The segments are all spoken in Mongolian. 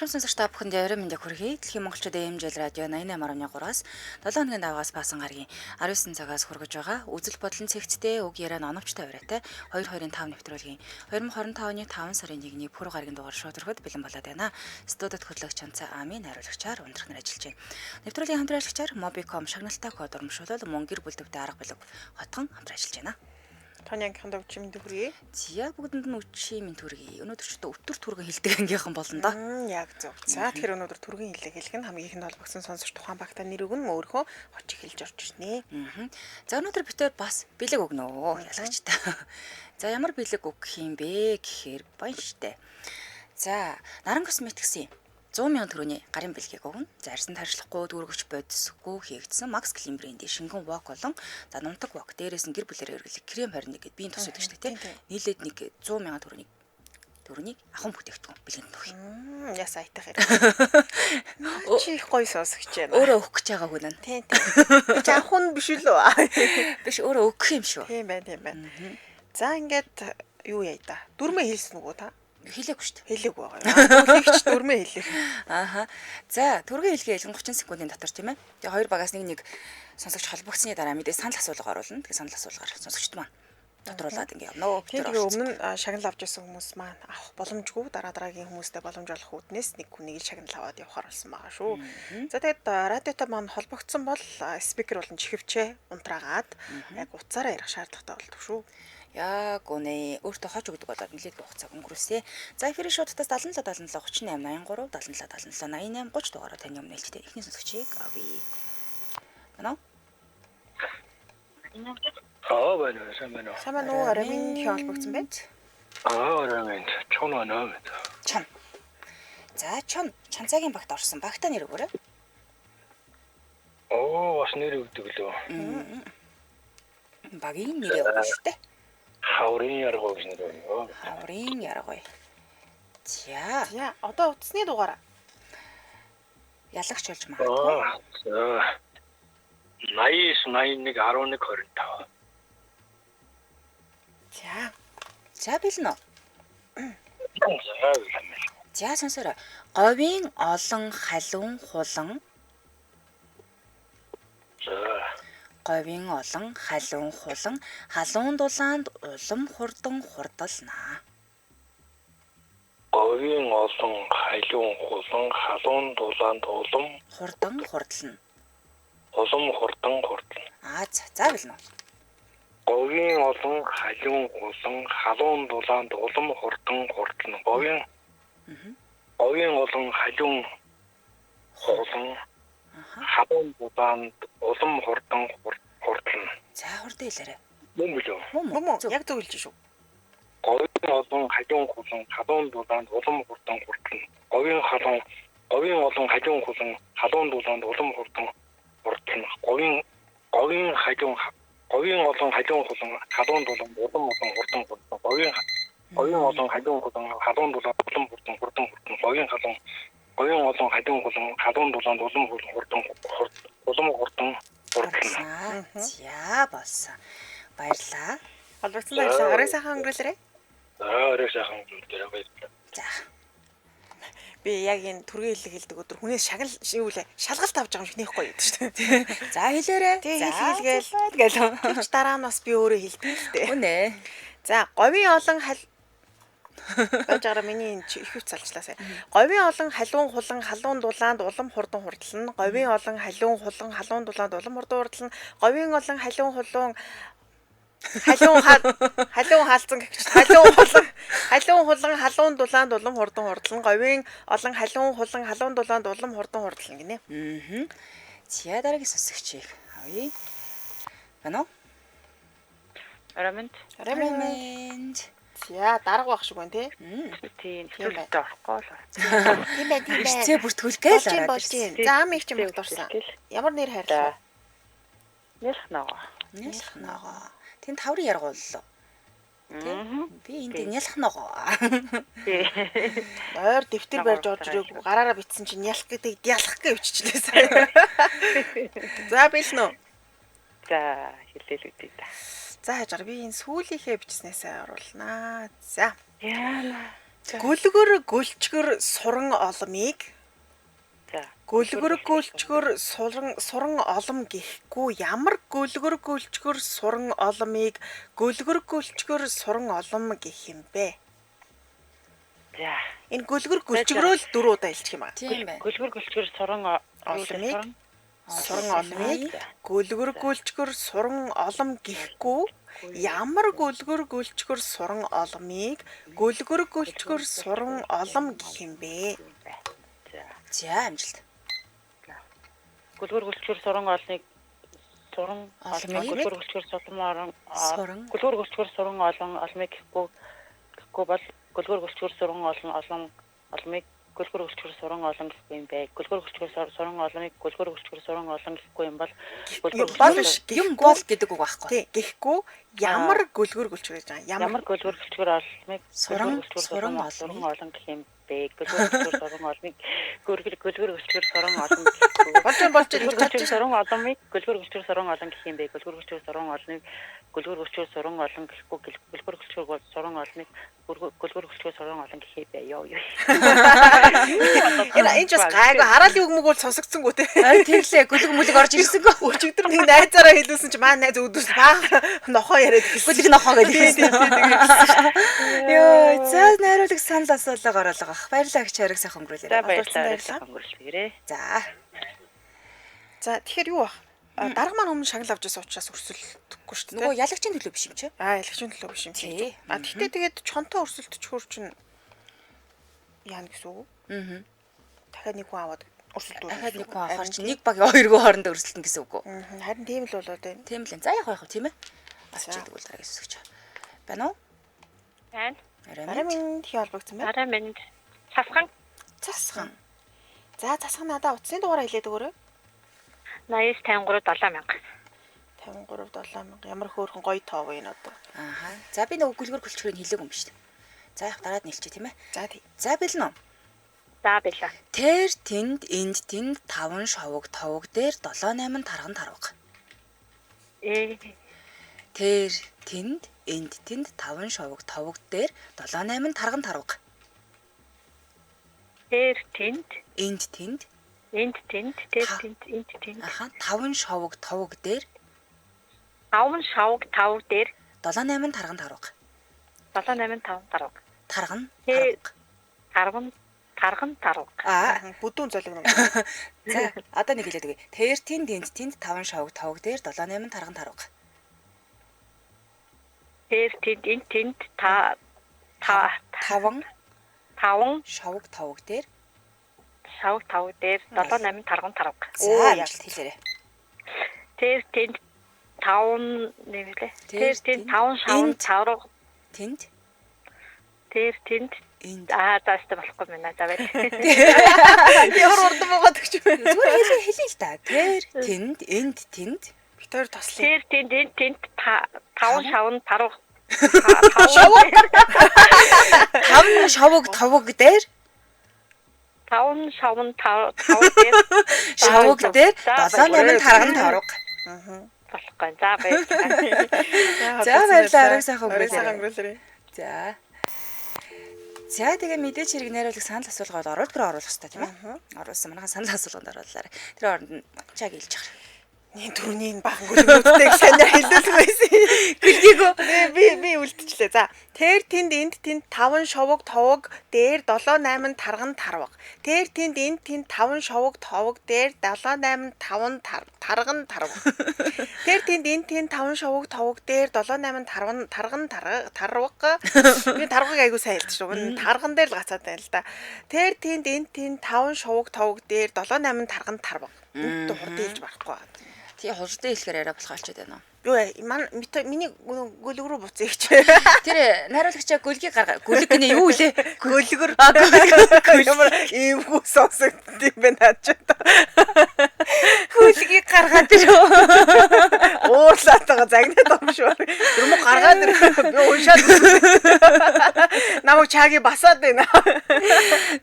Зарим сонсогч та бүхэнд ярим мэндийг хүргэе. Дэлхийн монголчууд АМЖ радио 88.3-аас 7 хоногийн даваагаас баасан гарагийн 19 цагаас хүргэж байгаа. Үзэл бодлон цэгцтэй үг яриа оновчтой авираатай 225 нэвтрүүлгийн 2025 оны 5 сарын 1-ний пүрэв гарагийн дугаар шууд өргөд бэлэн болоод байна. Студид хөтлөгч Чанцаа Амийн хариулагчаар өндрөх нар ажиллаж байна. Нэвтрүүлгийн хамтраалагчаар Mobicom шагналтай код урамшуулал мөн гэр бүл төвтэй арга билэг хотхон хамтран ажиллаж байна. Таны ангийнханд өвчин мэд хүргэе. Зя бүгдэнд нь үчи минь түргэе. Өнөөдөр ч өтөр түргэн хэлдэг ангийнхан болно да. Яг зөв. За тэгэхээр өнөөдөр түргэн хэллэг хэлэх нь хамгийн ихэнд холбогдсон сонсогч тухайн багтаа нэр өгнө өөрхөө очиг хэлж орж ирнэ. За өнөөдөр битээр бас бэлэг өгнө өө ялагчтай. За ямар бэлэг өгөх юм бэ гэхээр баян штэ. За наран косметиксийн 100 мянган төгрөгийн гарын бэлгийг өгнө. За арьсан таршлахгүй дүүргэж бодисгүй хийгдсэн Max Clean брендийн шингэн вок болон за нунтаг вок дээрээс нь гэр бүлээр хэрэглэх крем харин нэгэд биеийн тус өгдөг шүү дээ тийм. Нийлээд нэг 100 мянган төгрөгийг ахын бүтээгдэхүүн бэлгэнд өгөх юм. Ясаа айтах хэрэг. Чи их гоё сонсогч байна. Өөрөө өгөх гэж байгаа хүн нь. Тийм. Чи ахын биш үү? Биш өөрөө өгөх юм шүү. Тийм байна. За ингээд юу яа да. Дүрмээ хэлсэн үгөө та? Хэлээгүй шүү дээ. Хэлээгүй байгаа. Хийгч дүрмээ хэлэх. Ааха. За түргийн хэлгээ хэлгэн 30 секундын дотор тийм ээ. Тэгээ хоёр багаас нэг сонсогч холбогдсны дараа мэдээ санал асуулга оруулна. Тэгээ санал асуулгаар сонсогчд маань дотруулаад ингээ явна. Тэгээ өмнө нь шагнал авч ирсэн хүмүүс маань авах боломжгүй дараагийн хүмүүстэй боломж олох үүднээс нэг хүнийг шагнал аваад явахаар болсон байгаа шүү. За тэгээд радиотой маань холбогдсон бол спикер болон чихвчээ унтраагаад яг уцаараа ярих шаардлагатай болдог шүү. Яг үнэ өөртөө хож өгдөг болоод нэлээд хугацааг өнгөрөөсэй. За эфирийн шуудтаас 77 77 38 83 77 77 88 30 дугаараар таны өмнө нэлттэй ихний сонсогчийг авъя. Байна уу? байна. Сайн уу Арамын холбогдсон байд? Арамын чон байна. Чон. За чанцаагийн багт орсон. Багтаа нэр өгөөрэй. Бас нэр өгдөг лөө. Багийн нэр өгөх шүү дээ. Хаврын яргой гэж нэр өгөө. Хаврын яргой. За одоо утасны дугаараа ялагч болж магадгүй. За 89 81 11 25. За бэлэн үү? За. За сонсоорой. Говийн олон халуун хулан. За. Говийн олон халуун хулан халуун дулаанд улам хурдан хурдалнаа. Говийн олон халуун хулан халуун дулаанд улам хурдан хурдална. Улам хурдан хурдална. За бэлэн үү? Говийн олон халуун хулан халуун дулаанд улам хурдан хурдална. Говийн олон халуун хулан халуун дулаанд улам хурдан хурдална. За хурдан хэлээрэй. Мөн билүү? Мөн яг зөв хэлж шүү. Говийн олон халуун хулан халуун дулаанд улам хурдан хурдална. Говийн олон халуун хулан халуун дулаанд улам хурдан хурдална. Говийн олон халуун хулан халуун дулаанд улам хурдан хурдална. Говийн олон халуун хулан халуун дулаанд улам хурдан хурдална. Говийн олон халуун хулан халуун дулаанд улам хурдан хурдална. За болсон. Баярлаа. Холбогдсон баярлалаа. Арай сайхан өнгөрүүлээрэй. Арай сайхан өнгөрүүлээрэй баярлалаа. За. Би яг энэ түргийн хэллэг хэлдэг өдөр хүнээс шалгалт авч байгаа юм шиг нэхгүй байдаг шүү дээ. За хэлээрэй. За хэлгээл. Тэгж дараа нь бас би өөрөө хэлдэг л дээ. Үнэ. За говийн олон Бажаараа миний их хүч залжлаа сая. Говийн олон халуун хулан халуун дулаанд улам хурдан хурдална. Говийн олон халуун хулан халуун дулаанд улам хурдан хурдална. Говийн олон халуун хаалцсан гэгч халуун хулан халуун дулаанд улам хурдан хурдална. Говийн олон халуун хулан халуун дулаанд улам хурдан хурдална гинэ. За дараагийн сонсогчийг авъя. Байна уу? Арамент. За дарга байх шиг байна тий. Тийм төлөвтэй орохгүй л. Тийм бай. Ирцээ бүртгүүлгээл болж байна. За ам их ч юм болторсон. Ямар нэр хайрлаа? Нялх ногоо. Тэнд таврын ярга боллоо. Тийм. Би энд нялх ногоо. Ойр дэвтэр барьж орж ирээгүй. Гараараа битсэн чинь нялх гэдэг ялах гэж өвччлээ сая. За бэлнэ үү? За хэлээл үгүй да. За хажаар би энэ сүүлийнхээ бичснээсээ оруулнаа. За. Яана. Гөлгөр гөлчгөр суран олмыг За. гөлгөр гөлчгөр суран олом гэхгүй ямар гөлгөр гөлчгөр суран олмыг гөлгөр гөлчгөр суран олом гэх юм бэ? За. Энэ гөлгөр гөлчгөрөө л 4 удаа хэлчих юм аа. Тийм байна. Гөлгөр гөлчгөр суран Олмыг суран олмыг гөлгөр гөлчгөр суран олом гэхгүй ямар гөлгөр гөлчгөр суран олмыг гөлгөр гөлчгөр суран олом гэх юм бэ? За. За амжилт. Гөлгөр гөлчгөр суран олныг суран Олмыг? гөлгөр гөлчгөр суран Суран. гөлгөр гөлчгөр суран олмыг гэхгүй бол гөлгөр гөлчгөр суран олмыг гөлгөр гөлчгөр суран олон гэхгүй юм бэ. Гөлгөр гөлчгөр суран олмыг гөлгөр гөлчгөр суран олон гэхгүй юм бол Юм бол гэдэг үг байхгүй. Тий, гэхгүй ямар гөлгөр гөлчгөр гэж байгаа. ямар гөлгөр гөлчгөр олмыг Суран суран олон гэх юм бэ. Гөлгөр гөлчгөр суран олмыг гөлгөр гөлчгөр суран олон гэхгүй. Болж Гөлгөр гөлчгөр суран олмыг гөлгөр гөлчгөр суран олон гэх юм бэ. Гөлгөр гөлчгөр суран олныг гөлгөр гөлчгөр суран олон гэхгүй гөлгөр гөлчгөр суран олныг гөлгөр гөлчгөр суран олон гэх юм бэ. Ёо. Энэ ч бас гайгүй хараалын үг мөг бол сонсогдсонгүй те. Тэглээ гүлэг мүлэг орж ирсэнгүй. Өчигдөр нэг найзаараа хэлүүлсэн чи маань найз үүдээс баа нохоо яриад хэлсэн. Гүлэг нохоо гэдэг. Йоо, за найруулаг санал асуулга оруулга. Баярлалаа гэж хариг сайхан өнгөрүүлээ. За баярлалаа. Өнгөрүүлгээрэй. За. За тэгэхээр юу бах? Дарга маань өмнө шагнал авч байсан учраас өрсөлдөхгүй шүү дээ. Нөгөө ялагчийн төлөө биш юм чи? Ялагчийн төлөө биш юм чи. Тий. Тэгтээ тэгээд чонтой өрсөлдөчихөр чинь яана гэсэн үг? Аа. Дахиад нэг хүн аваад өрсөлдүүл. Дахиад нэг хүн авахар чи нэг багийн хоёргүй хоорондоо өрсөлдөн гэсэн үг үү? Харин тийм л болоод байна. Тийм л. За яг тийм ээ. Авчиж өгвөл дараагийн өсгөж. Байна уу? Байна. Арай минь хий холбогдсон байна. Арай минь цасхан Засхан. За засхан надаа утасны дугаараа хэлээд өгөөрэй. 80 53 7000. 53 7000 ямар хөөрхөн гоё тоо вэ энэ одоо. Ааха. За би нөгөө гүлгэр гөлчгөрийг хэлээгүй юм биш үү? За яг дараад нэлчээ тийм ээ. За тий. За бэлэн үү? За байлаа. Тэр тэнд энд тэнд 5 шовог товог дээр 7 8 тарган тарваг. Тэр тэнд энд тэнд 5 шовог товог дээр 7 8 тарган тарваг. Тэр тэнд Энд тэнд энд тэнд тэр тэнд энд тэнд аха 5 шовог товог дээр 5 шавг 5 дээр 7 8 тарган тарваг. 7 8 5 тарав. Тарган Ээ. тарваг. Тарган тарав. Бүдүүн золиг нэг. За одоо нэг хэлээд үгүй. Тэр тэнд энд тэнд 5 шовог товог дээр 7 8 тарган тарваг. Тэр тэнд энд тэнд 5 5 шовог товог дээр шавг 5 дээр 7 8 тарган тарав. за амжилт хэлээрэй. Тэр тэнд 5 нэмэлээ. Тэр тэнд 5 шавг тавраг. Тэнд Тэр тэнд энд заастай болохгүй байна. За бай. Ямар урдан байгаа гэж байна. зүгээр хэлээ л да. Тэр тэнд энд тэнд Бид хоёр тослоо. Тэр тэнд энд тэнд 5 шавн тарав. 5 шовог товог дээр 5 шавн 5 дээр шавог дээр 7 8 тарган тарваг. болохгүй. За бай. За баярлалаа. Ариг сайхан Сайхан өнгөрүүлээ. өнгөрүүлээрэй. За. За тэгээ мэдээч хэрэг найруулаг санал асуулгад оруулж оруулах хэрэгтэй тийм ээ. Оруулсан манайхан санал асуулганд оруулаарай. Тэр оронд нь чаг хэлж чаар. Нэг түрүүний бахан гөлөмөдтэй санаа хэлүүлэх байсан. Гэлгийгөө Би үлдчихлээ. За, тэр тэнд энд тэнд 5 шовог товог дээр 7 8 тарган тарваг. Тэр тэнд энд тэнд 5 шовог товог дээр 7 8 5 тарган тарваг. Тэр тэнд энд тэнд 5 шовог товог дээр 7 8 тарган тарваг. Би таргыг айгуу сайн хэлж шүү. Тарган дээр л гацаад байна л да. Тэр тэнд энд тэнд 5 шовог товог дээр 7 8 тарган тарваг. Бүгд хурд хэлж барахгүй. тий хурдан хэлэхээр арай болох болчиход байна. Юу миний гөлөг рүү буцъя гэж. Тэр найруулагчаа гөлгийг гаргаа. Гөлөг гинэ юу лээ? Гөлгөр ямар иймгүй сонсогдсон юм бэ наад ч. Гөлгийг гаргаад тэр. Уурлаад байгаа загнаад байгаа шүү. Тэр мө гаргаад ир. Би уншаад. Намайг чааги басаад байна.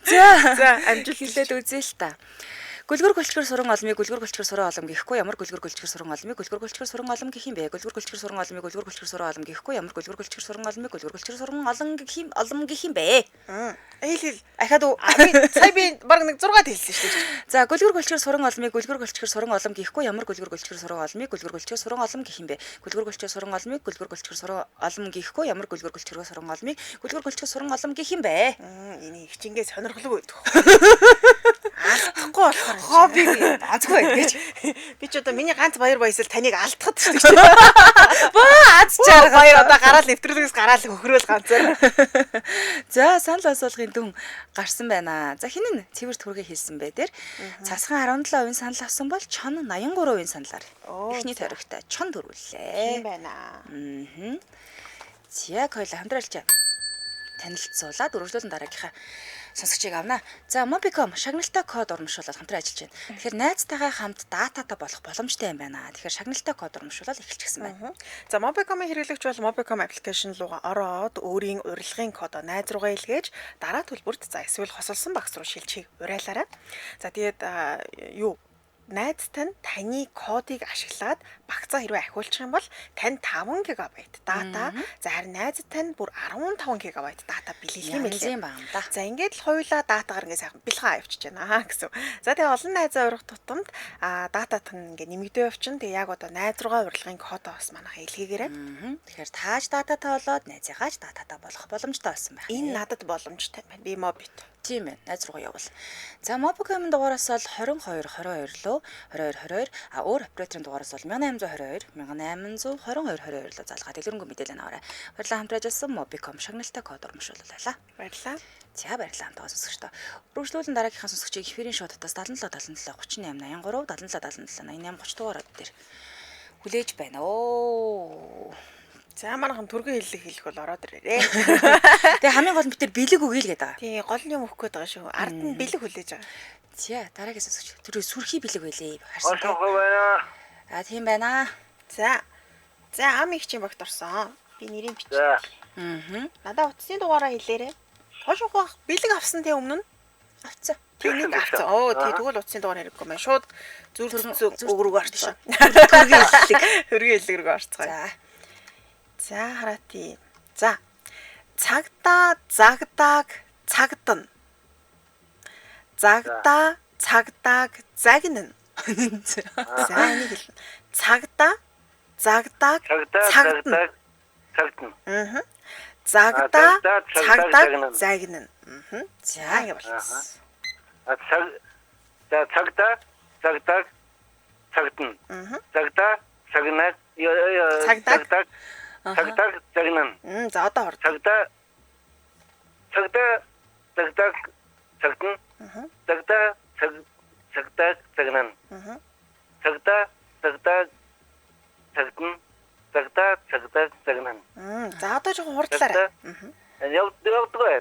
За За амжилт хэлээд үзье л та. Гүлгэр гөлчгөр суран олмыг гүлгэр гөлчгөр суран олом гэхгүй ямар гүлгэр гөлчгөр суран олмыг гүлгэр гөлчгөр суран олом гэх юм бэ? Гүлгэр гөлчгөр суран олмыг гүлгэр гөлчгөр суран олом гэхгүй ямар гүлгэр гөлчгөр суран олмыг гүлгэр гөлчгөр суран олом гэх юм бэ? Хэл. Ахаад уу. Сая би баг нэг 6 хэлсэн шүү дээ. За гүлгэр гөлчгөр суран олмыг гүлгэр гөлчгөр суран олом гэхгүй ямар гүлгэр гөлчгөр суран олмыг гүлгэр гөлчгөр суран олом гэх юм бэ? Гүлгэр гөлчгөр суран олмыг гүлгэр гөлчгөр суран олом гэхгүй ямар гүлгэр гөлчгөр суран олмыг гүлгэр гөлчгөр суран олом гэх юм бэ? Энийг хичингээ сонирхолгүй байдаг. Алдахгүй болохоор Хобби азгүй гэж. би ч одоо миний ганц баяр баясал таныг алдахад шүү дээ. Баа аз чарга. Баяр одоо гараал нэвтрүүлгээс гараал хөхрөөл ганцаар. За санал асуулгын дүн гарсан байна. За хин нь цэвэр түргээ хэлсэн бэ дээр цасхан 17% санал авсан бол чон 83% саналаар эхний тойрогтой чон төрүүллээ. Тийм байна. За хоёул хамтралч танилцуулаад үргэлжлүүлэн дараагийнхаа сонсогчийг авна. За Mobicom шагналтай код урамшуулаад хамтран ажиллаж байна. Тэгэхээр найзтайгаа хамт дататай болох боломжтой юм байна. Тэгэхээр шагналтай код урамшуулаад эхэлчихсэн байна. За Mobicom-ийн хэрэглэгч бол Mobicom аппликейшн руугаа ороод өөрийн урилгын кодоо найз руугаа илгээж дараа төлбөрт за эсвэл хосолсон багц руу шилжихийг уриалаарай. За тэгээд найз тань таны кодыг ашиглаад багцаа хэрвээ ахиулчих юм бол тань 5 ГБ дата, за харин найз тань бүр 15 ГБ дата бэлгэлэх юм Янзын билээ. баам да. За ингээд л хоёулаа датагаар ингээд сайхан бэлхэн авчиж байна гэсэн. За тэгээ олон найзаа урих тутамд датат нь ингээд нэмэгдээ явчин. Тэгээ яг одоо найз руугаа урилгын кодоо бас манайха илгээгээрэй. Тэгэхээр тааж дататай болоод найзыгаач дататай болох боломжтой болсон байна. Энэ надад боломжтой байна. Би мобит. Тийм ээ, найз руугаа явуул. За Mobicom-ын дугаараас бол 22 лөө 22 өөр операторын дугаараас бол 1822 1822 лөө залгаад дэлгэрэнгүй мэдээлэл аваарай. Баярлалаа хамтран ажилласан Mobicom шагналтай код урамшууллаа. Баярлалаа. За баярлалаа хамтаа сонсогчдоо. Үргэлжлүүлэн дараагийнхаа сонсогчийг эфирийн шоудаас 77 77 38 83 77 77 88 30 дугаараар дээр хүлээж байна. За манайхан түргэн хэллэг хэлэх бол ороод ирээрээ. Тэгээ хамгийн гол нь бид нар бэлэг өгье л гэдэг. Тий, гол юм өгөх гээд байгаа шүү. Ард нь бэлэг хүлээж байгаа. За дараагийн сонсогч. Тэр сүрхий бэлэг байлээ. Орсон байна. Тийм байна. За ам их чинь багт орсон. Би нэрийг бичиж. За. Надаа утасны дугаараа хэлээрэй. Хоших бах бэлэг авсан тий өмнө нь. Авцаа. Тэнийг авсан. Тий тэгвэл утасны дугаар хэрэггүй мэн. Шууд зүр өгрөг орчихсон. Хөргөн хэллэг рүү орцгоо. За хараати. За. Цагдаа загдааг цагдана. Загда цагдааг загнана. За энийг хэл. Цагдаа загдааг цагдана. Загда цагдааг загнана. За ингэ болчихсон. Цагдаа загдааг цагдана. Цагдаа цагнаад цагдаа цагдаг загнана. За одоо хор. Цагдаг цагдан. Цагдаг загнана. Цагдаг цагдан. Цагдаг загнана. За одоо жоохон хурдлаарай. Явдгаа.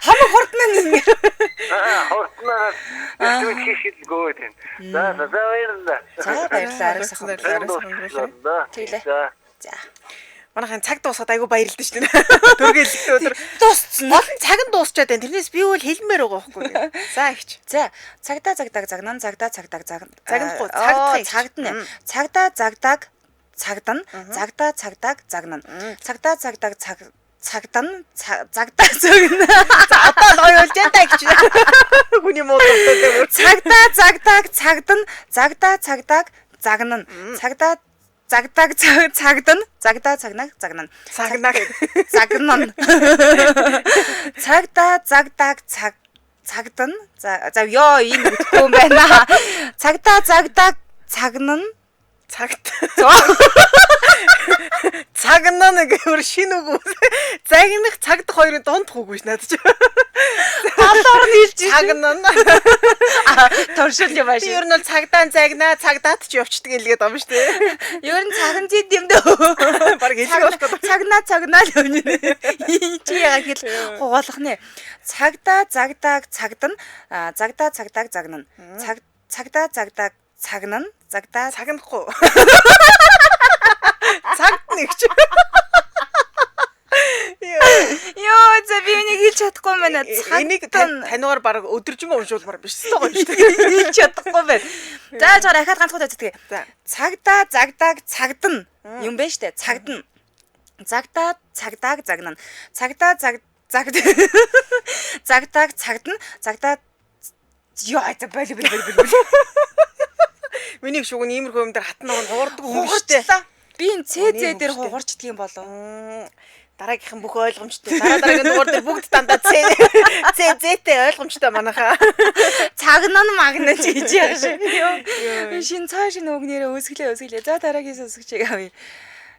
Хамаг хурдна нэг. Хурдна. Хийшилгөө тийм. За баярлалаа. За баярлалаа. Тэглээ. За. Манайхын цаг дуусаад айгу баярлалаа шүү дээ. Түргээлэгтэй өдөр дууссан. Олон цаг нь дуусчаад байна. Тэрнээс би үл хэлмээр байгаа байхгүй. За ихч. За цагдаа загдаг загнан цагдаа загдаг загнахгүй цагдна. Цагдаа загдаг цагдана. Цагдаа цагдаг загнана. Цагдаа загдаг цагдана. Цагдаа загнана. За одоо л ойлж яа гэж. Хүний муу дуртай. Цагдаа загдаг цагдана. Цагдаа цагдаг загнана. Цагдаа загдаг цагдана. Цагдаа цагнаг загнана. Цагнаг загнана. Цагдаа загдаг цагдана. За ёо энэ үтгэхгүй юм байна. Цагдаа загдаг цагнана. Цагнаа нэг өөр шинэ үг. Загнах цагдах хоёрын дунд үгүй ш надад ч. Талаар нь хэлж цагнаа. Торшил юм ааш. Ер нь бол цагдаа загнаа цагдаад ч явчихдаг илгээд байгаа юм шүү дээ. Ер нь цаган зид юм дөө. Бараг хэлэх болох гэдэг. Цагнаа л юм. Чи яагаад хэл хугаалах нэ. Цагдаа загдаг цагдана. Цагдаа цагдаг загнана. Цагдаа загдаг цагнана. Цагдаа цагнахгүй. Цагт нэгч. Ёо, за би энийг Хэлж чадахгүй байна. Энийг таньгаар баг өдөржингөө уншуулмаар биш шүү дээ. Хэлж чадахгүй байна. За жоо дахиад ганцхан үздэг. За. Цагдаа загдааг цагдана юм байна штэ. Цагдана. Загдааг загнана. Цагдаа загдааг цагдана. Цагдаа ёо за боли. Миний шүүг нь иймэрхүү юм дээр хатнаа хуурдаг юм шүү дээ. Би энэ CZ дээр хугарчдаг юм болов. Дараагийнхан бүх ойлгомжтой. Дараагийн дугаар дээр бүгд дандаа CZ-тэй ойлгомжтой манайхаа. Цагнан магнаж хийж яах шиг. Шин цааш нь өгнөрөө өсгөлээ. За дараагийн сонсогчийг авъя.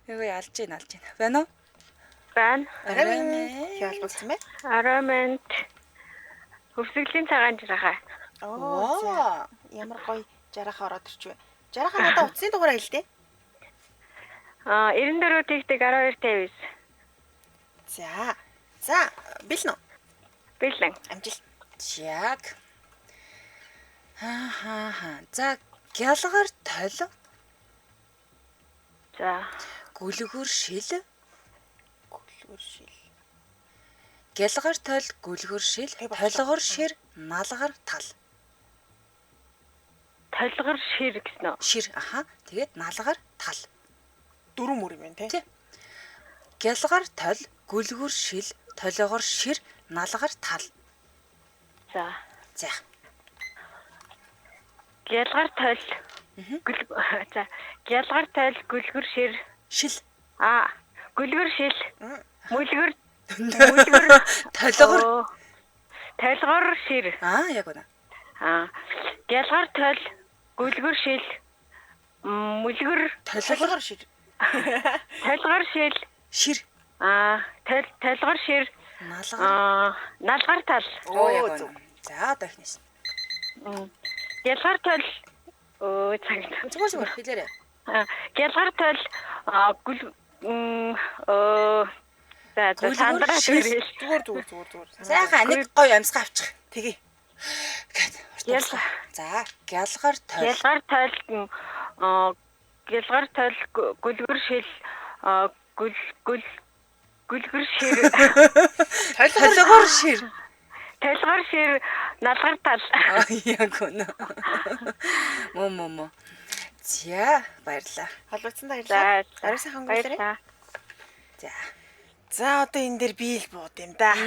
Йоо ялж байна. Байна уу? Байна. Яалбагсан бэ? Арамент. Хөвсгөлийн цагаан жирахаа. Оо. Ямар гоё жарахаа ороод ирчихвэ. Жарахаа надад утасны дугаараа хэлдэ. 94 тэгтэг 1259. За, бэлнэ. Бэлэн. Амжилт. Яг. За, гялгаар тойл. За. Гүлгүр шил. Гялгаар тойл, гүлгүр шил, толгор шир, налгар тал. Толгор шир гэсэн үү? Шир, тэгээд налгар тал. Дөрөв мөр юм тий. Гялгаар тойл, гүлгүр шил, толгор шир, налгар тал. За. Гялгаар тойл. За. Гялгаар тойл, гүлгүр шир. Шил. Гүлгүр шил. Мүлгүр. Толгор шир. Яг үнэ. Гялгаар тойл, гүлгүр шил. Мүлгүр. Толгор шир. Толгор шил. Шир. Толгор шир. Налгар. Налгар тал. Яг үнэ. За дахнаас. Гялгаар тойл. Зүгээр хэлээрэй. Гялгаар тойл сандраа шир. Зүгээр. Сайхан нэг гоё амьсгаа авчих. Тэгээ. За, гялгаар тойл. Гялгаар тойл гүлгүр шил гүлгүр шир. Толгор шир. Толгор шир налгар тал. Яг үнэ. Мөн. За, баярлаа. Холбогдсон баярлаа. Арай сайхан өнгөрөөрэй. За одоо энэ дээр би л бууд юм да.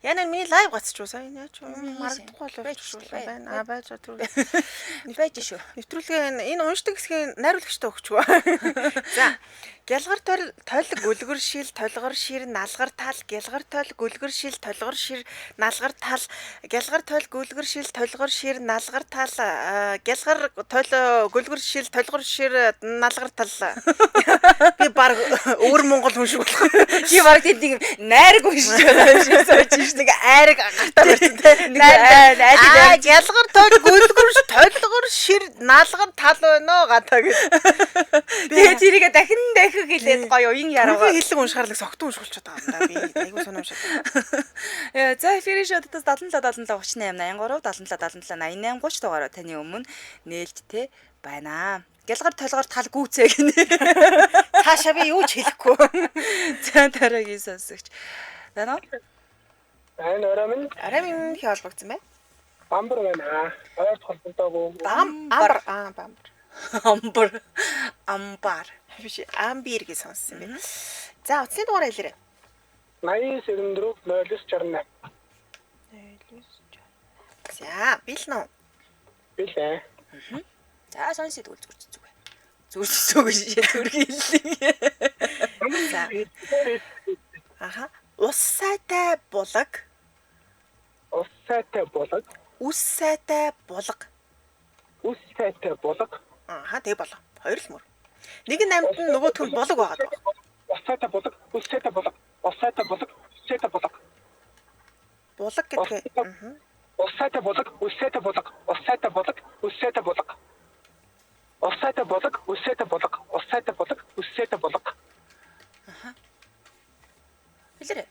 Яна миний лайв гацчихв сая яач марагдахгүй болов байна. Байж шүү. Нэвтрүүлгээ энэ уншдаг хэсгийн найруулагчтай өгчвөө. За. Гялгар тойл гүлгэр шил толгор шир налгар тал гялгар тойл гүлгэр шил толгор шир налгар тал гялгар тойл гүлгэр шил толгор шир налгар тал гялгар тойл гүлгэр шил толгор шир налгар тал. Би баг өөр монгол хүн шиг болох. Чи баг тийм найраг уншиж байгаа юм шиг сууж нэг айраг гартаа барьсан те. Гялгар тойл гүлгэр толгор шир налгар тал байна гата гэж. Тэгээ тэрийг дахин хэлээд гоё уян ярав. Хэллэг уншгаарлаг согтун уншуулчиход байгаа юм да. Би айгуу сонирмшаад. За эфирийн шоудаас 77 38 83 77 77 88 30 дугаараар таны өмнө нээлттэй байна. Гялгар толгоор тал гүцээ гинэ. Цаашаа би юу ч хэлэхгүй. За дараагийн сонсогч. Байна уу? Арамын холбогдсон бай. Бамбар байна. Ойрт холбогдоогүй. Амбар. Биш амбир гэж сонссон юм байна. За утасны дугаар хэлээрэй. 89 За бэлнэ. Билээ. За сонь сэтгүүл зүрх хэллээ. За. Ус сайтай булаг. Ус сайтай булаг. Тэг болоо. Хоёр л мөр. Нэг нь амьд нь нөгөөх нь булаг байгаа. Булаг гэдэг. Хэлээрэй.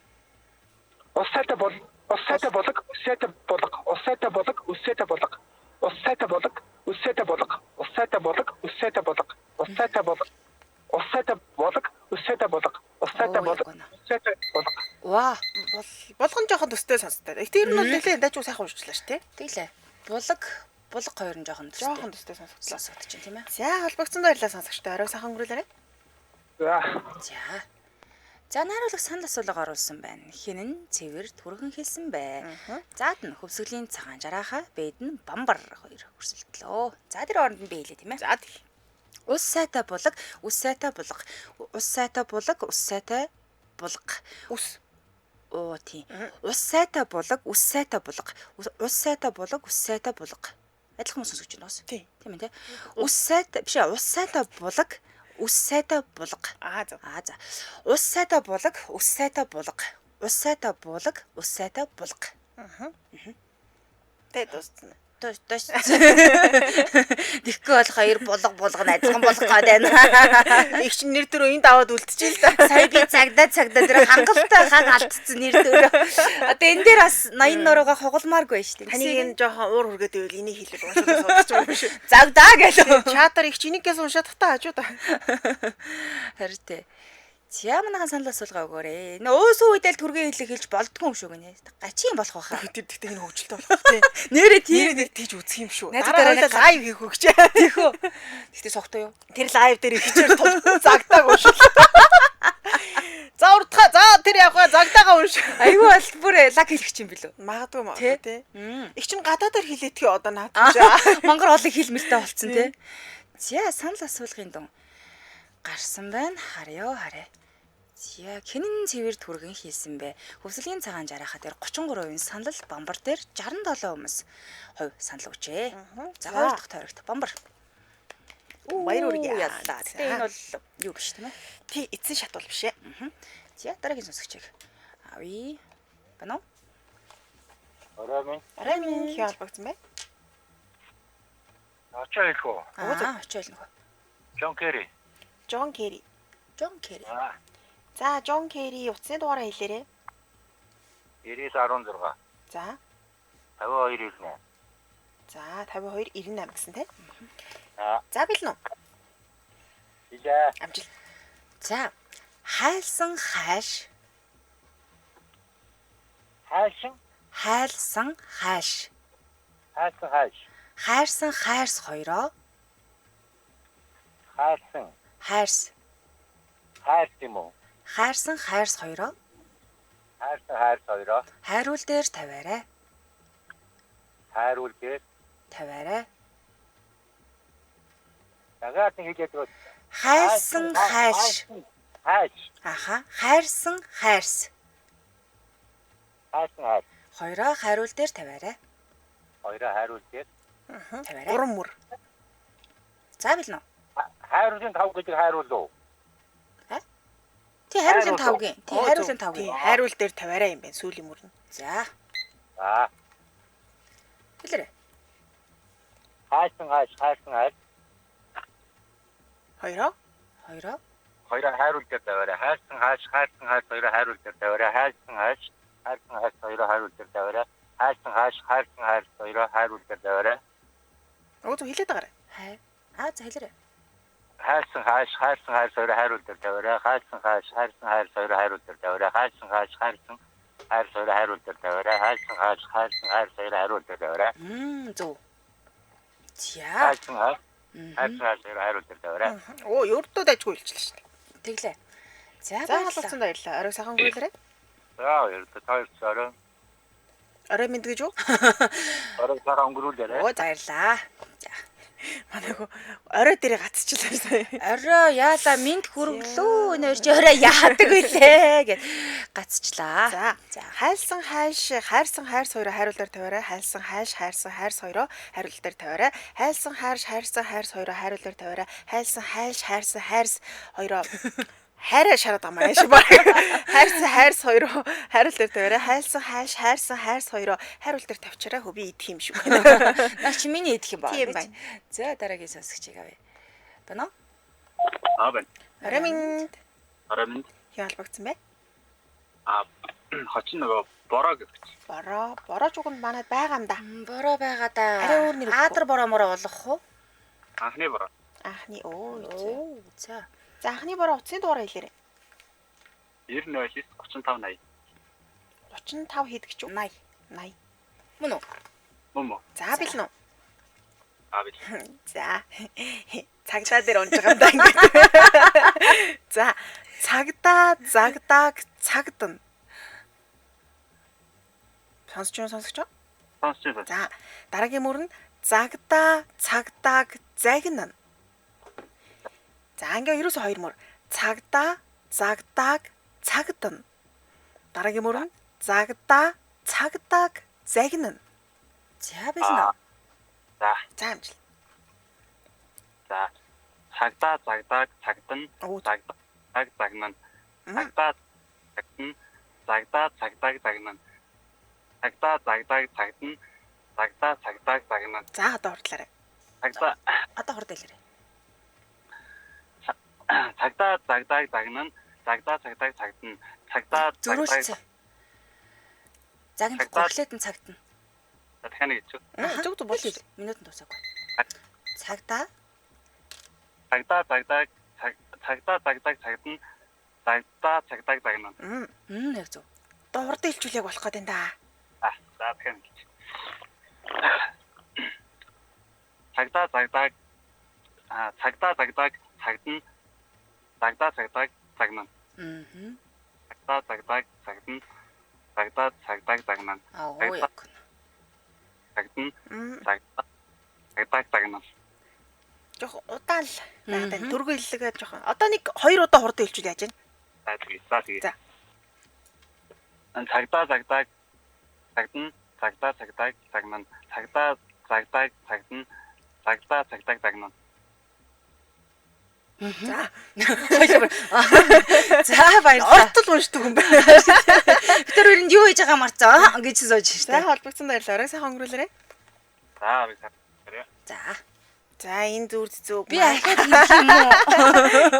усаатай болго. Ваа. Болгон жоохон төстэй сонсдог. Тэр нь бол нэлээд дайжгүй сайхан уншлаа шүү, тий? Тэглээ. Булаг хоёр нь жоохон төстэй. Жоохон төстэй сонсогдлоо. Сонсогдож байна тийм ээ. За холбогдсон баярлалаа сонсогчтой. Орой сайхан өнгөрүүлээрэй. За. За найруулга санал асуулга оруулсан байна. Хэн нь цэвэр түргэн хэлсэн бэ? Заад нь хөвсгөлийн цагаан жарааха, бэд нь бамбар хоёр өрсөлдлөө. За тэр оронд нь би хэлээ тийм ээ. За тий. Ус сайтай булаг, ус сайтай булга. Ус сайтай булаг, ус сайтай булга. Ус. Оо тий. Ус сайтай булаг, ус сайтай булга. Ус сайтай булаг, ус сайтай булга. Адилхан хүмүүс сонсож байна уу? Тий. Тийм ээ тий. Ус сайтай биш ус сайтай булаг, ус сайтай булга. За. За. Ус сайтай булаг, ус сайтай булга. Ус сайтай булаг, ус сайтай булга. Тэ дуусна. Тош. Тэгэхгүй бол хоёр булга найзхан болох гээд байна. Их чинь нэр төрөө энд аваад үлдчихээ л да. Сая би цагдаа тэр хангалттай хаг алдсан нэр төрөө. Одоо энэ дээр бас 80 нуруугаа хугалмааргүй шүү дээ. Таныг энэ жоохон уур хүргээд байвал энийг хэлээд уушаа сонсож байгаа юм шиг. Загдаа гэлөө. Чатар их чинийгээс уншаад тахтаа хажуу да. Харин тэ. За манайхан санал асуулга өгөөрэй. Өөсөө үедэл түргээ хэлэх хэлж болдгүй юм шүү гинэ. Гачийн болох байхаа. Тэгтээ энэ хөвгөлтэй болох тий. Нэрээ тийм Нэр тийж үзэх юм шүү. Дараа Дараа лайв хийх хөгчээ. тийхүү. Тэгтээ согтоо юу? Тэр лайв дээр ихчээр загтааг уншил. За урдхаа. За тэр яваа загтаагаа унш. Айгүй бол бүр лаг хэлэх юм билүү? Магадгүй тий. Их чинь гадаадаар хилээдгий одоо наад чинь. Монгол олон хэлмэлтэй болцсон тий. За санал асуулгын дун гарсан байна. Харъя. За хинэн цэвэр түргэн хийсэн бэ? Хөвслийн цагаан жарааха дээр 33% санал, бамбар дээр 67% санал өгчээ. За хоёр дахь тойрогт бамбар. Баяр үргээ. Яллаа. Гэтэ энэ бол юу биш тийм ээ? Тий, эцсийн шат бол биш ээ. За дараагийн сонсогчийг авъя. Бано? Арамын хий холбогдсон бай. Очоо хэлэх үү? Очоо хэлнэ. Джон Керри. Джон Керри. За, Джон Керри утасны дугаараа хэлээрэй. 9916. За. 5298. За, 5298 гэсэн тий. За бэлнэ үү? Илээ. Амжил. За, хайлсан хайш. Хайлсан хайш. Хайрсан хайрс хоёроо. Хайрс юм уу? Хайрсан хайрс хоёроо. Хайруул дээр тавиарай. Тавиарай. Дагаад нэг хэлээд өгөөч. Хайрсан хайш. Аха, хайрсан хайрс. Хоёроо хайруул дээр тавиарай. Тавиарай. Уран мөр. За билнэ. Хайруулын 5 гэдэг хайруул уу? Тий хайруулын 5-гийн. Тий хайруулын 5-гийн. Хайруул дээр тавиарай юм байна. Сүүлийн мөр нь. За. Хэлээрэй. Хайрсан хайр. Хоёроо. Хоёроо хайруул дээр тавиарай. Хайрсан хайр хоёроо хайруул дээр тавиарай. Хайрсан хайр хоёроо хайруул дээр тавиарай. Хайрсан хайр хоёроо хайруул дээр тавиарай. Өөдөө хэлээд байгаарай. За хэлээрэй. Хайрсан хайр хоёроо хайруул дээр тавиарай. Хайрсан хайр хоёроо хайруул дээр тавиарай. Хайрсан хайр хоёроо хайруул дээр тавиарай. Хайрсан хайр хоёроо хайруул дээр тавиарай. Зөв. За. Хайрсан хайр хоёроо хайруул дээр тавиарай. Оо, ердөө дайжгүй хэлчихлээ шүү дээ. Тэглээ. За халуцсан баярлаа. Орой сайхан өнгөрүүлээрэй. За, ердөө таарцаарай. Орой мэд гэж үү? Орой сайхан өнгөрүүлээрэй. Оо, баярлаа. За. Манайх орой дээр гацчихлаа. Орой яалаа минт хүргэлөө. Энэ орж орой яадаг вүлээ гэд гацчлаа. За. Хайлсан хайрсан хайрс хоёроо хайруул дээр тавиарай. Хайлсан хайрсан хайрс хоёроо хайруул дээр тавиарай. Хайлсан хайрсан хайрс хоёроо хайруул дээр тавиарай. Хайлсан хайрсан хайрс хоёроо хайраа шараад байгаа юм шиг баг. Хайрсан хайрс хоёроо хайруул дээр тавиарай. Хайлсан хайрсан хайрс хоёроо хайруул дээр тавьчаарай. Хөө би идэх юм шүү. Наа чи миний идэх юм байна. Тийм байна. За дараагийн сонсогчийг авъя. Бано? Байна. Араминд Араминд. хий холбогдсон бай. Хочин нөгөө бороо гэдэг. Бороо жуганд манайд байгаа юм да. Бороо байгаа да. Арай өөр нэр. Аадар бороо болох уу? Анхны бороо. Анхны Оо. За. За анхны бороо утасны дугаараа хэлээрэй. 99 35 80. 35 хийдэг ч үү? 80. 80. Мөн үү? Мөн үү? За бэлэн үү? Би. За. Цагдаа дээр унж байгаа юм да ингээд. За. Цагдаа, загдааг, цагдана. Сонсож байна? Сонсож байна. За. Дараагийн мөр нь загдаа, цагдааг, загнана. За ингээ ерөөсөө хоёр мөр. Цагдаа, загдааг, цагдана. Дараагийн мөр нь загдаа, цагдааг, загнана. За бэлэн үү? За. За амжил. За. Цагдаа, загдааг, цагдана. Оо. Загдааг, загнана. Цагдаа, цагдана. Цагдаа, цагдааг, загнана. Цагдаа, цагдааг, цагдана. Цагдаа, цагдааг, загнана. За одоо хурдлаарай. Цагдаа, Одоо хурд хэлээрэй. цагдаа, цагдааг, загнана. Цагдаа, цагдааг, цагдана. Цагдаа, Зөрүүлцээ. Загнах гоглээд нь цагтна. дахиад нэг хэлчих. Зүг зүг болж. Минутанд дуусаагүй. Цагдаа, Цагдаа, цагдааг, цагдаа, цагдааг, цагдана. Цагдаа, цагдааг, загнана. яг зөв. Одоо хурд хэлжүүлээг болох гэдэг юм да. За дахиад нэг хэлчих. Цагдаа, цагдааг, цагдаа, цагдааг, цагдана. Цагдаа, цагдааг, загнана. Цагдаа, цагдааг, цагдана. Цагдаа, цагдааг, загнана. Аа яг. Цагдана. Цагдаа, цагдааг, загнана. Жох удаан л. Надад дөрвөн хэллэгээ жох. Одоо нэг хоёр удаа хурд хэлжүүл яаж вэ? За тэгээ. За. Цагдаа, цагдааг, цагдана. Цагдаа, цагдааг, загнана. Цагдаа, цагдааг, цагдана. Цагдаа, цагдааг, загнана. За. За баярлалаа. Ортол уншдаг юм байна. Тэр үрэнд юу хийж байгаа марцаа гэж сууж За штэ. холбогдсон баярлалаа. Сайхан өнгөрүүлээрэй. За би сайн. За. За энэ зүрд зүг. Би ахаад хэлэх юм уу?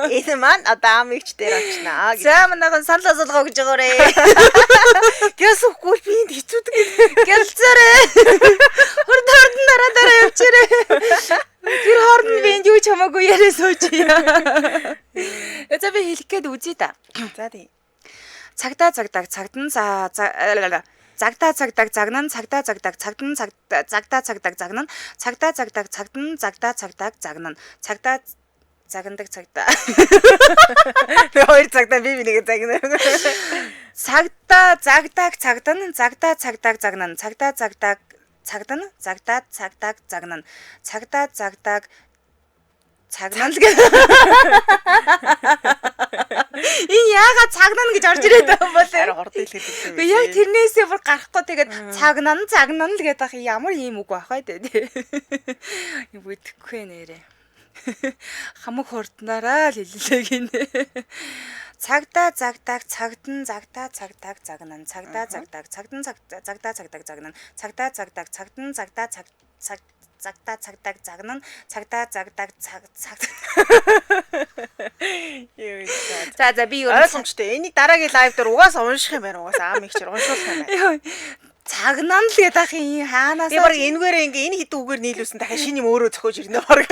Энэ маань одоо амигч дээр очнаа. За манайхан санал асуулгаа гэж байгаарэ. Гэс үгүй би энд хэцүүдэг. Гэлцээрээ. Хурд дараа явчаарэ. Тэр хооронд би энд юу ч хамаагүй яриа сууж яа. За би хэлэх гээд үзье да. За тий. Цагдаа, цагдааг, цагдана. Цагдаа, цагдааг, загнана. Цагдаа, цагдааг, цагдана. Цагдаа, цагдааг, загнана. Цагдаа, цагдааг, цагдана. Цагдаа, цагдааг, загнана. Цагдаа загнадаг цагдаа. Хоёр цагдаа би нэг загнаа. Цагдаа, цагдааг, цагдана. Цагдаа, цагдааг, загнана. Цагдаа, цагдааг, цагдана. Цагдаа, цагдааг, загнана. Цагдаа, цагдааг, цагнана гэх. Энэ яагаад цагнана гэж орж ирээд байгаа юм бол Харин хурд хэлээд байсан. би яг тэрнээсээ бүр гарахгүй тэгээд цагнана л гэдэг ямар юм үг байх вэ тий. Юу бүтэхгүй нэрээ. Хамаг хурднараа л хэллээ гинэ. Цагдаа, цагдааг, цагдана. Цагдаа, цагдааг, загнана. Цагдаа, цагдааг, цагдана. Цагдаа, цагдааг, загнана. Цагдаа, цагдааг, цагдана. Цагдаа, цагдааг, загнана. Цагдаа, цагдааг, Юу За би юу ойлгомжтой. Энийг дараагийн лайв дээр угаасаа унших юм байна. Угаасаа амигчэр уншуулах юм байна. цагнана л гэдэг ах хаанаас Би баг энэгээр ингээ энэ хитэн үгээр нийлүүлсэн дахиад шинэ юм өөрөө зөхөөж ирнэ баг.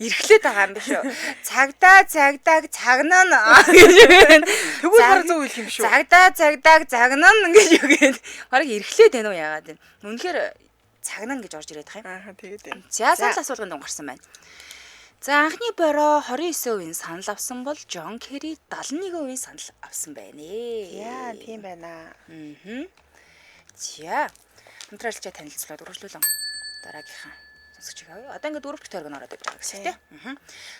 эрхлээд байгаа юм биш үү? Цагдаа, цагдааг, цагнана гэж. Тэгвэл баг зөв хэлэх юм шүү. Цагдаа, цагдааг, загнана гэж үгээд баг эрхлээд байна уу яагаад вэ? Үнэхээр цагнана гэж орж ирээд байгаа юм. Аа тэгээд юм. Зяасал асуулганд унгарсан байна. За анхны бороо 29% санал авсан бол Жон Керри 71% санал авсан байна. Яа, тийм байна. За. Өнөөдрөлж танилцуулаад үргэлжлүүлэн дараагийнхаа сонсогч авъя. Одоо ингээд дөрөв төгтөрг нь ороод ирж байгаа гэсэн тийм.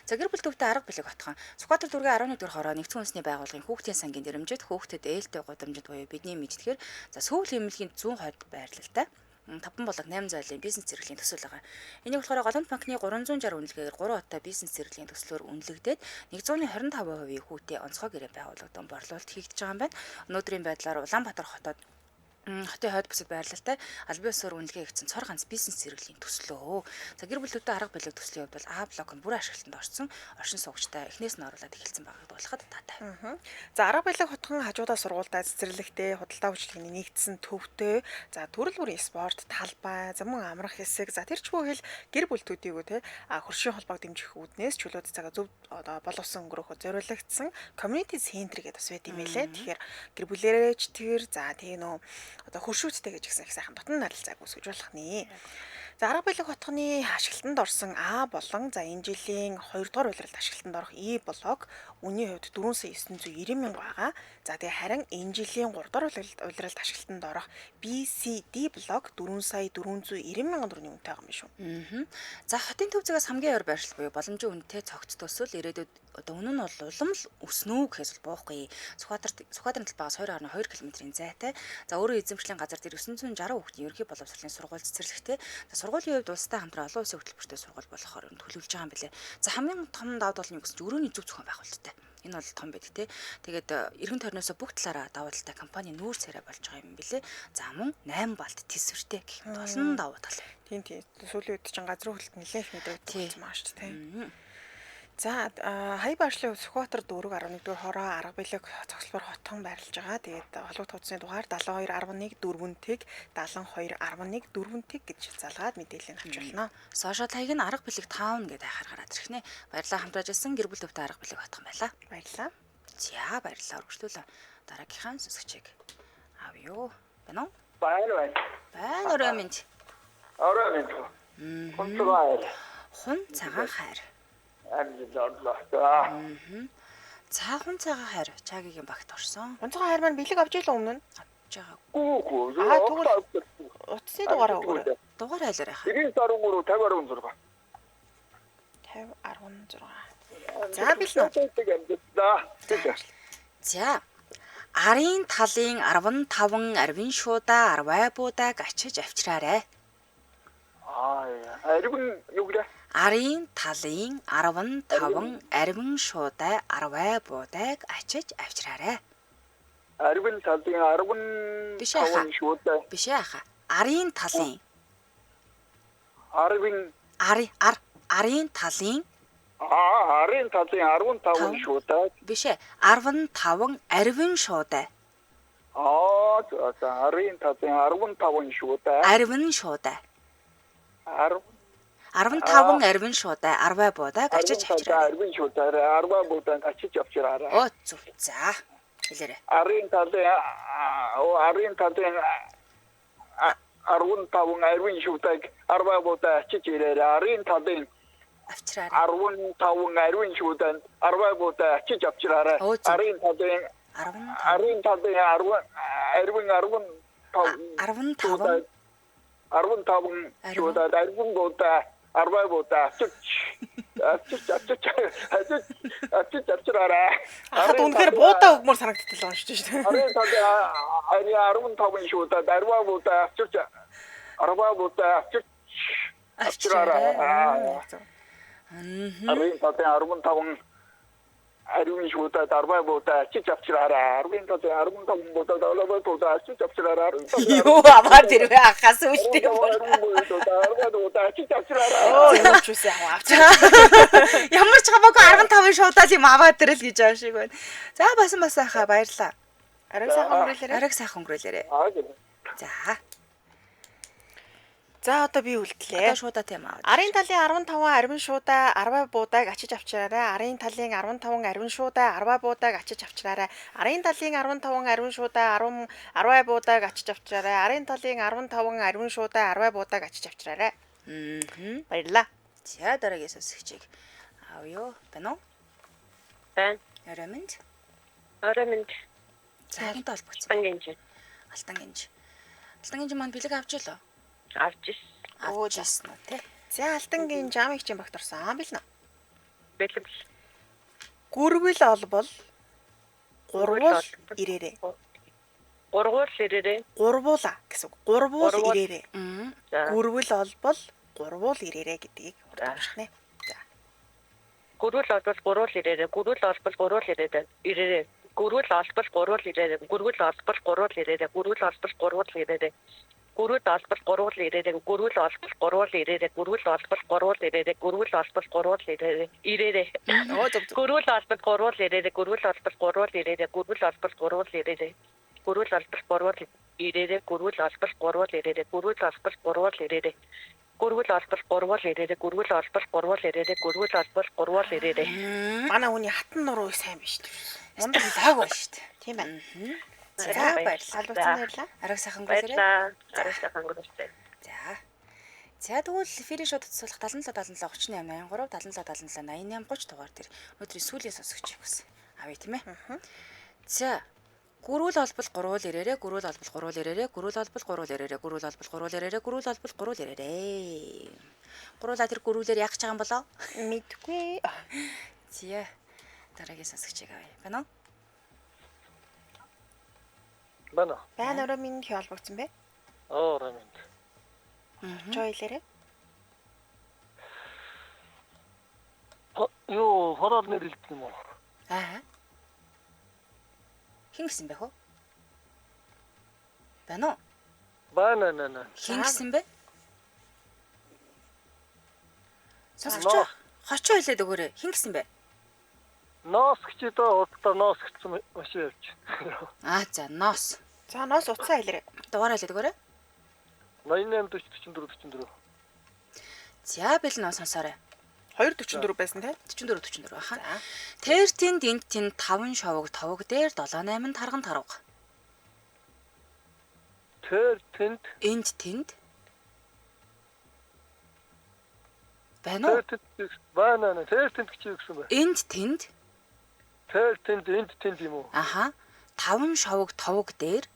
За гэр бүл төвтэй арга билег батхан. Сүхбаатар дүүргийн 11 дугаар хороо нэгдсэн үндэсний байгууллагын хүүхдийн сангийн дэрэмжит хүүхдэд ээлтэй гудамжид буюу бидний мэдтгэр за сүүл эмнэлгийн 100 хойд байрлалтай 5 болог 8 зоолын бизнес зэрэглийн төсөл байгаа. Энийг болохоор Голланд банкны 360 үнэлгээгээр 3 оттой бизнес зэрэглийн төслөөр үнэлэгдээд 125% хүүтэй онцгой гэрээ байгуулагдсан борлуулалт хийгдэж байгаа юм байна. Өнөөдрийн байдлаар Улаанбаатар хотод Хотын хойд бүсэд байрлалтай албан ёсоор үнэлгээ хийгдсэн цор ганц бизнес зэрэглэлийн төслөө. За гэр бүлүүдтэй арга барилыг төслийн хувьд бол А блок нь бүрэн ашиглалтанд орсон оршин суугчтай эхнээс нь оруулаад эхэлсэн байгааг дуулахад таатай. За арга барилыг хотхон хажуудаа сургуультай цэцэрлэгтэй худалдаа үйлчлэгийн нэгдсэн төвтэй за төрөл бүрийн спорт талбай за мөн амрах хэсэг за тэр ч бүхэл гэр бүлтүүдийгөө те хөршийн холбоог дэмжих үүднээс чөлөөт цагаа зөв одоо боловсон өнгөрөхөд зориулагдсан community center гэдэг бас байт юм элэ. Тэгэхээр гэр бүлээрээч тэр за тэгээ нөө одоо хөршүүцтэй гэж их сайхан дотн харилцааг үүсгэж болох нэ. За арга барилыг хотхны ашиглалтанд орсон А болон за энэ жилийн 2 дугаар улиралд ашиглалтанд орох И блок үнийн хувьд 4,990 мянга байгаа. За тэгээ харин энэ жилийн 3 дугаар улиралд ашиглалтанд орох BCD блок 4,490 мянган төгрөгийн үнэтэй байгаа юм шүү. За хотын төв зэгээс хамгийн ойр байршил буюу боломжийн үнэтэй цогц төсөл ирээдүйд одоо үнэ нь бол улам л өснө гэхээс бол буухгүй. Сүхбаатарын талбайгаас 2.2 км-ийн зайтай. За өөрөөр эзэмшлийн газар дээр 960 хүүхдийн ерөнхий боловсролын сургууль цэцэрлэгтэй. За сургуулийн хувьд улстай хамтран олон улсын хөтөлбөртэй сургууль болохоор төлөвлөж байгаа юм билээ. За хамгийн том давуу тал нь юу гэсэн чинь өрөөний зөв зохион байгуулалттай. Энэ бол том байдаг те. Тэгээд эргэн тойрноосоо бүх талаараа давуу талтай компани нүүр царай болж байгаа юм билээ. За мөн 8 балт тэсвэртэй гэх мэт олон давуу тал. Тийм. Сүүлийн үед чинь газрын хөлт нэлээх мэдрэгдсэн байгаа шүү дээ. За хай баашлын Сүхбаатар 4.1-р хороо арга барилыг цогцлбор хотхон байрлаж байгаа. Тэгээд холбогд хуудасны дугаар 7211 4-тэг 7211 4-тэг гэж залгаад мэдээлэл авч болно. Сошиал хаяг нь арга барилыг таавн гэдэг хайхаар гараад ирэх нэ. Баярлалаа хамтрааж ирсэн гэр бүл төвтэй арга барилыг батхан байлаа. Баярлалаа. За баярлалаа өргөжлүүлээ. Дараагийнхаа сүсгчийг авъё. Байна уу? Баяр. Байна өрөө минь. Орой минь. Контрол. Хун цагаан хайр. Амжилтлаа. Цаахан цагаан хайр чагийн багт орсон. Онцгой хайр маань бэлэг авч ийлээ өмнө нь. Авч байгаа. Гүү. Тэгвэл утасны дугаараа өгөөрэй. Дугаар айлаар яхаа. 93 50 16. 50 16. За бэлнэ. За. Арын талын 15 арвин шуудаа арвай буудаг ачиж авчраарэ. Арвин юу гэлээ? Арын талын 15 арвин шуудаа арвай буудаг ачиж авчраарэ. Арвин талын 15 шуудаа. Биш ээ хаа. Арын талын Арвин арын талын арын талын 15 шуудаа. биш ээ 15 арвин шуудаа. За арын талын 15 шуудаа. Арвин шуудаа. 15 арвин шуудаа арвай буудаг ачиж авчраарэ. Арвин шуудаа арвай буудаг ачиж авчраарэ. Оо зүг. За. Хэлээрэй. Арын талын 15 арвин шуудаа арвай буудаг ачиж ирээрэ. Арын талын Авчраарэ. 15 арвин шуудаа арвай буудаг ачиж авчраарэ. Арын талын 15 шуудаа арвин буудаг арвай буудаг ачиж авчраарэ. Хаад үнэхээр буудаа өгмөр санагдтал байгаа шүү дээ. Арын талын 15 шуудаа арвай буудаг арвай буудаг авчраарэ. Арын талын 15 арвин шуудаа арвай буудаг ачиж авчраарэ. Арын талын 15 буудаг арвай буудаг ачиж авчраарэ. Юу аваад ирвэ ахаас үлдээ. Арвай буудаг ачиж авчраарэ. Юу ч үсэ аваач. Ямар ч хамаагүй 15 шуудаа юм аваад ирэл гэж байгаа шиг байна. За басан хаа баярлаа. Ариг сайхан өнгөрүүлээрэй. Ариг сайхан өнгөрүүлээрэй. За. За одоо би үлдлээ. Одоо шуудаа тийм аа. Арын талын 15 арвин шуудаа арвай буудаг ачиж авчраарай. Арын талын 15 арвин шуудаа арвай буудаг ачиж авчраарай. Арын талын 15 арвин шуудаа арвай буудаг ачиж авчраарай. Арын талын 15 арвин шуудаа арвай буудаг ачиж авчраарай. Баярлалаа. За дараагийн сүсгчийг авъё. Байна уу? Байна. Арамэнд. Цагаантай холбогдсон. Алтан гинж. Алтан гинж маань бэлэг авч илөө? Авч ирсэн. Авч ирсэн үү те? За алтангийн жамыг чинь багт орсон билнэ. Бэлэг. Гүрвэл олбол гурвул ирээрээ. Гурвуула гэсэн үг. Гурвул ирээрээ. Гүрвэл олбол гурвул ирээрээ гэдгийг унших нэ. За. Гурвул олбол гурвул ирээрээ. Гурвул олбол гурвул ирээрээ. Гүрүүл олбол гурвал ирээрээ. Гүрүүл олбол гурвал ирээрээ. Гүрүүл олбол гурвал ирээрээ. Гүрүүл олбол гурвал ирээрээ. Гүрүүл олбол гурвал ирээрээ. Гүрүүл олбол гурвал ирээрээ. Гүрүүл олбол гурвал ирээрээ. Ирээрээ. Гүрүүл олбол гурвал ирээрээ. Гүрүүл олбол гурвал ирээрээ. Гүрүүл олбол гурвал ирээрээ. Гүрүүл олбол гурвал ирээрээ. Гүрүүл олбол гурвал ирээрээ. Гүрүүл олбол гурвал ирээрээ. Гүрүүл олбол гурвал ирээрээ. Гүрүүл олбол гурвал ирээрээ. Гүрүүл олбол гурвал ирээрээ. Манай хүний хатан нуруу сайн биш үү? Мундаг лаг ба шүү дээ. Тийм байна. За баярлалаа. Салбацсан ярьлаа. Арга сайхан гүйлээрэй. Арайсахан гүйлээрэй. За. За тэгвэл эфирийн шууд цуцлах 77 77 38 83 77 77 88 30 дугаар дээр өнөөдрийн сүүлийн сонсогч гэсэн. Авъя тийм ээ. За. Гүрүүл олбол гурвал ирээрээ. Гүрүүл олбол гурвал ирээрээ. Гүрүүл олбол гурвал ирээрээ. Гүрүүл олбол гурвал ирээрээ. Гүрүүл олбол гурвал ирээрээ. Гурвуулаа тэр гүрүүлээр яах гэж байгаа юм болоо? Мэдгүй. Зя. Дараагийн сонсогчийг авъя. Байна уу? Байна. Байна өрөө минь холбогдсон бэ? Раминд. Жойлэрэ. Юу хороор нэрлэлт юм уу? Аа. Хин гэсэн бэ хөө? Байна уу? Байна. Хин гэсэн бэ? Сонсогч хочоо хэлээд өгөөрэй. Хин гэсэн бэ? Ноос гэж дөө удаа ноос гэсэн машин явж. За, ноос. За ноос утсаа хэлээрэй. Дугаараа хэлээд өгөөрэй. 88 44 44. За, бэл ноос сонсоорой. 244 байсан те. 44 аха. Тэр тэнд энд тэнд 5 шовог товог дээр 7 8 тарган тарав. Тэр тэнд Энд тэнд байна уу? байна. Тэр тэнд гэж юу гэсэн бэ? Энд тэнд Тэр тэнд энд тэнд юм уу? аха 5 шовог товог дээр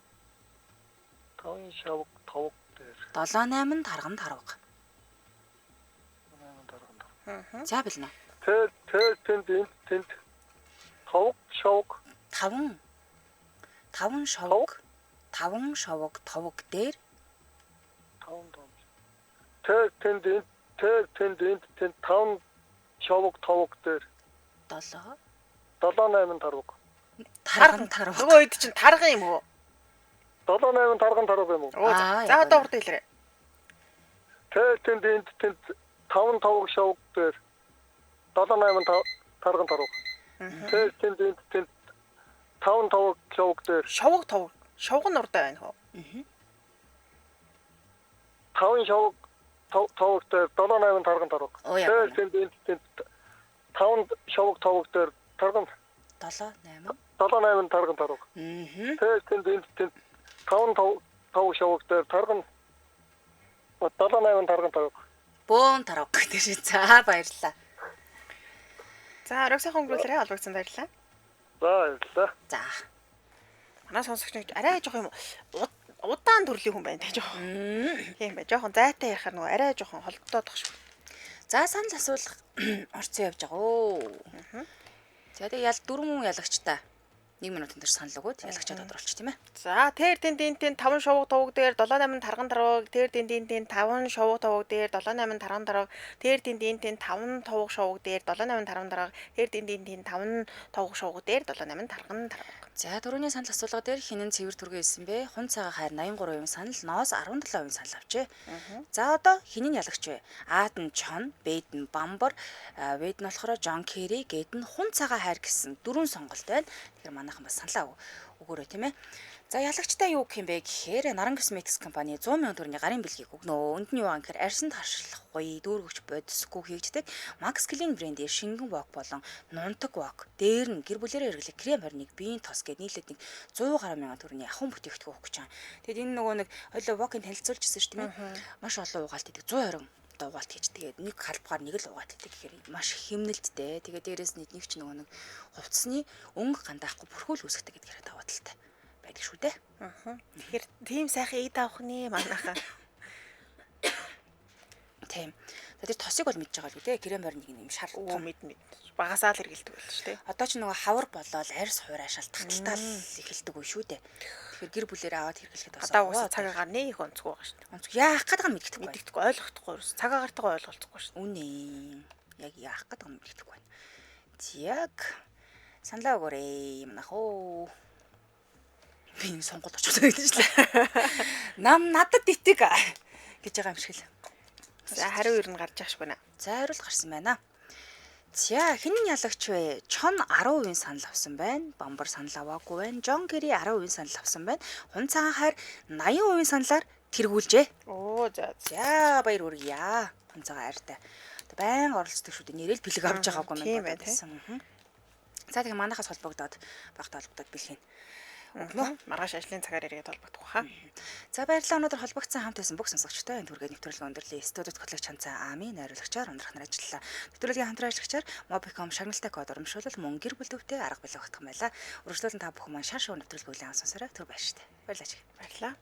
5 шавг товг дээр. 7 8 тарган тарав. За билнэ. Тэр тэнд энд тэнд товг шавг 5 шовог товог дээр 5 дом. Тэр тэнд энд тэнд 5 шавг товг дээр 7 7 8 тарвг. тарган тарав. Нөгөө үед чинь тарган юм уу? 7 8 тарган тарвг юм уу? За одоо урд хэлээрэй. Тэр тэнд энд тэнд 5 товг шавг дээр 7 8 тарган тарвг. Тэр тэнд энд тэнд 5 товг шавг дээр Шовг тов. Шовг нь урдаа байна хөө. 5 шавг товг дээр 7 8 тарган тарвг. Тэр тэнд энд тэнд 5 шавг товг дээр тарган 7 8 7 8 тарган тарвг. Тэр тэнд энд тэнд 5 товг шавг дээр тарган 7 8 тарган тарвг. бөөн тарав гэдэг шээ. За баярлалаа. За орой сайхан өнгөрүүлээрэй. Олбогдсон баярлалаа. За баярлалаа. За. Манай сонсогч нэг арай жоох юм удаан төрлийн хүн байна те жоох. Тийм бай. Жоохон зайтай ярихаар нөгөө арай жоохон холддоодох шүү. За санал асуулга орцсон явж байгаа оо. За тэгээ ял 4 хүн ялагч та. 1 минутын дээр санал өгөөд ялагчаа тодорхойлчих тийм ээ. За тэр тэнд 5 шовг товг дээр 7 8 тарган тарваг. Тэр тэнд 5 шовг товг дээр 7 8 тарган тарваг. Тэр тэнд 5 товг шовг дээр 7 8 тарган тарваг. Тэр тэнд 5 товг шовг дээр 7 8 тарган тарваг. За дөрөвний санал асуулга дээр хинэн цэвэр түргээ хэлсэн бэ? Хун цагаа хайр 83% санал, ноос 17% санал авчээ. За одоо хинэн ялагч вэ? Аад нь Чон, Бэд нь Бамбар, Вэд нь болохоор Жон Керри, Гэд нь Хун цагаа хайр гэсэн 4 сонголт байна. Тэгэхээр манайхан бас саналаа өгөөрэй тийм ээ. За ялагчтай юу гэх юм бэ гэхээр Наран Косметикс компани 100 сая төгрөгийн гарын бэлгийг өгнө. Өнд нь юу аа гэхээр арьсан таршлах гоё дүүргэж бодисгүй хийгддэг Max Clean брендийн шингэн вок болон нунтаг вок. Дээр нь гэр бүлэрээ хэрэглэх крем хорныг биеийн тос гээд нийлээд нэг 100 гаруй мянган төгрөгийн ахуйн бүтээгдэхүүн өгөх гэж байгаа. Тэгэд энэ нөгөө нэг хоёлоо вокыг танилцуулжсэн шүү дээ. Маш олон угаалт хийдэг 120 угаалт хийж тэгээд нэг халбгаар нэг л угаалт хийдэг гэхээр маш хэмнэлттэй. Тэгээд дээрэс нь нэг ч нөгөө нэг хувцсны өнгө гандаахгүй бүрхүүл үүсгдэг гэдгээр даваа талтай байдаг шүү дээ. Тэгэхээр тийм сайхан ид авах нэ манайхаа. Тийм. Тэр тосыг бол мэдж байгаа л үү те. Крем хорныг юм шар. Мэд. Багасаа л хэргэлдэг байл шүү дээ. Одоо ч нөгөө хавар болоод арьс хуурайшаал таталтаал эхэлдэг үе шүү дээ. Тэгэхээр гэр бүлээр аваад хэрэглэхэд бас Одоо уусаа цагаагаар нэ их онцгүй байгаа шүү дээ. онцгой яах гэдэг нь мэддэхгүй. Мэддэхгүй ойлгохдохгүй ерөөс цагаагартайгаа ойлголцохгүй шүү. Үнэ. Яг яах гэдэг нь мэддэхгүй байна. Яг Саналаа өгөөрэй юм нах уу. Би энэ сонгол очихлоо гэж лээ. Нам надад итэг гэж байгаа юм шиг л. За хариу ер нь гарч байгаа ш байна. За хариулт гарсан байна. За хинэн ялагч вэ? Чон 10% санал авсан байна. Бамбар санал аваагүй байна. Жон Гэри 10% санал авсан байна. Хун цагаан хайр 80% саналаар тэргүүлжээ. Оо за. За баяр хүргье. Хун цагаан хайртай. Байн оролцдог шүү дээ. Нэрэл бэлэг авч байгаагүй тийм байна. За тэгээ манайхаас холбогдоод багт холбогдоод бэлхийн. Маргааш ажлын цагаар ирээд толбогдох хаа. За баярлалаа. Өнөөдөр холбогдсон хамт байсан бүх сонсогчтой энэ түргээ нэвтрүүлэг өндөрлөө. Студид хөтлөгч Чанцаа Ами найруулагчаар ундрах нар ажиллалаа. Нэвтрүүлгийн хамтран ажиллагчаар Mobicom шагналтай код урамшуулал мөн гэр бүл төвтэй арга билэг өгөх юм байла. Үргэлжлүүлэн та бүхэн маань шар шоу нэвтрүүлэг үеийн сонсороо түр баяр штэ. Баярлалаа. Баярлалаа.